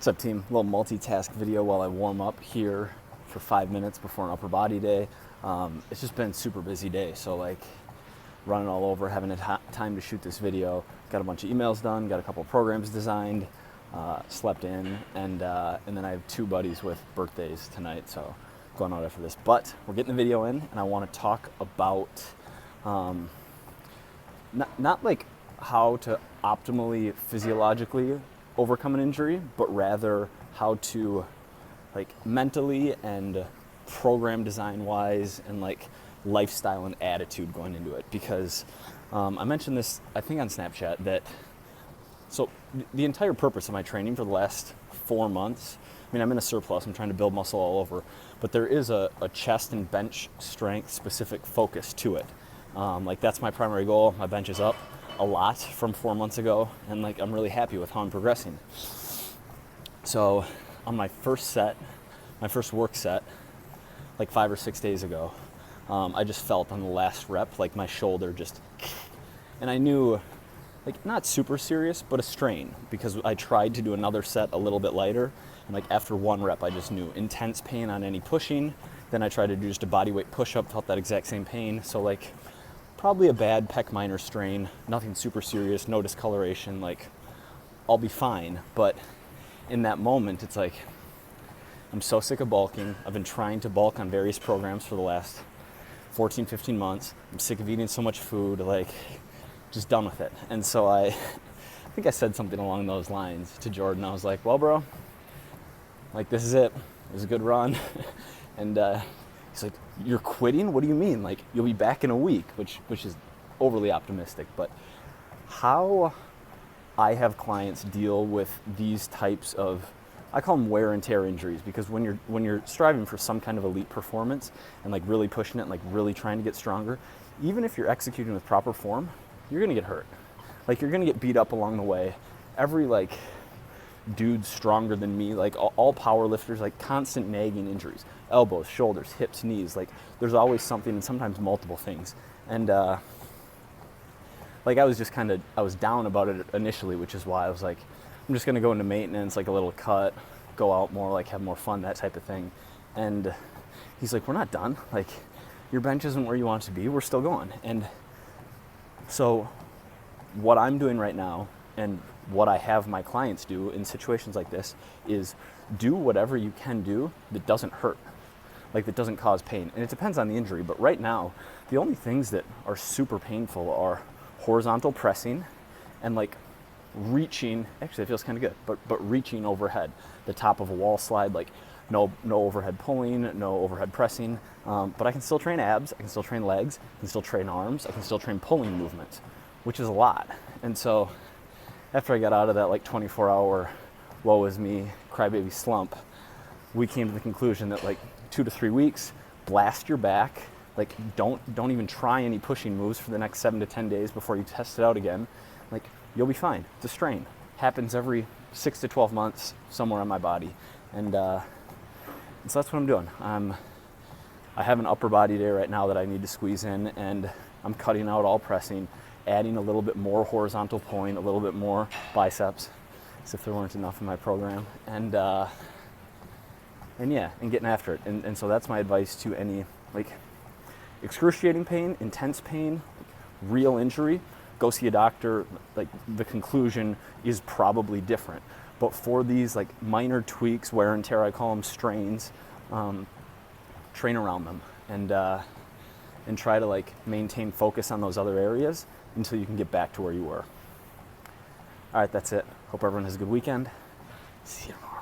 What's up, team? A little multitask video while I warm up here for 5 minutes before an upper body day. It's just been a super busy day, so like running all over, having time to shoot this video. Got a bunch of emails done, got a couple of programs designed, slept in, and then I have 2 buddies with birthdays tonight, so going out after this. But we're getting the video in, and I want to talk about not like how to optimally physiologically overcome an injury, but rather how to like mentally and program design wise and like lifestyle and attitude going into it. Because I mentioned this, I think, on Snapchat, that so the entire purpose of my training for the last 4 months, I mean, I'm in a surplus, I'm trying to build muscle all over, but there is a chest and bench strength specific focus to it. Like that's my primary goal. My bench is up a lot from 4 months ago, and like I'm really happy with how I'm progressing. So on my first work set, like 5 or 6 days ago, I just felt on the last rep like my shoulder just, and I knew, like, not super serious, but a strain, because I tried to do another set a little bit lighter, and like after 1 rep I just knew intense pain on any pushing. Then I tried to do just a body weight push-up, felt that exact same pain. So like probably a bad pec minor strain, nothing super serious, no discoloration, like I'll be fine. But in that moment, it's like, I'm so sick of bulking. I've been trying to bulk on various programs for the last 14, 15 months. I'm sick of eating so much food, like just done with it. And so I think I said something along those lines to Jordan. I was like, well, bro, like this is it. It was a good run. And he's like, you're quitting? What do you mean? Like, you'll be back in a week, which is overly optimistic. But how I have clients deal with these types of, I call them wear and tear injuries, because when you're striving for some kind of elite performance and like really pushing it and like really trying to get stronger, even if you're executing with proper form, you're gonna get hurt. Like, you're gonna get beat up along the way. Every like dude stronger than me, like all power lifters, like constant nagging injuries, elbows, shoulders, hips, knees, like there's always something, and sometimes multiple things. And like I was down about it initially, which is why I was like, I'm just gonna go into maintenance, like a little cut, go out more, like have more fun, that type of thing. And he's like, we're not done. Like, your bench isn't where you want it to be. We're still going. And so what I'm doing right now, and what I have my clients do in situations like this, is do whatever you can do that doesn't hurt, like that doesn't cause pain. And it depends on the injury, but right now, the only things that are super painful are horizontal pressing and like reaching. Actually, it feels kind of good, but reaching overhead, the top of a wall slide, like no overhead pulling, no overhead pressing. But I can still train abs, I can still train legs, I can still train arms, I can still train pulling movements, which is a lot. And so after I got out of that like 24-hour woe is me crybaby slump, we came to the conclusion that like 2 to 3 weeks, blast your back, like don't even try any pushing moves for the next 7 to 10 days before you test it out again. Like, you'll be fine. It's a strain. Happens every 6 to 12 months somewhere on my body. And so that's what I'm doing. I have an upper body day right now that I need to squeeze in, and I'm cutting out all pressing, adding a little bit more horizontal pulling, a little bit more biceps, as if there weren't enough in my program, and getting after it. And so that's my advice to any like excruciating pain, intense pain, real injury. Go see a doctor. Like, the conclusion is probably different. But for these like minor tweaks, wear and tear, I call them strains, train around them and try to like maintain focus on those other areas until you can get back to where you were. All right, that's it. Hope everyone has a good weekend. See you tomorrow.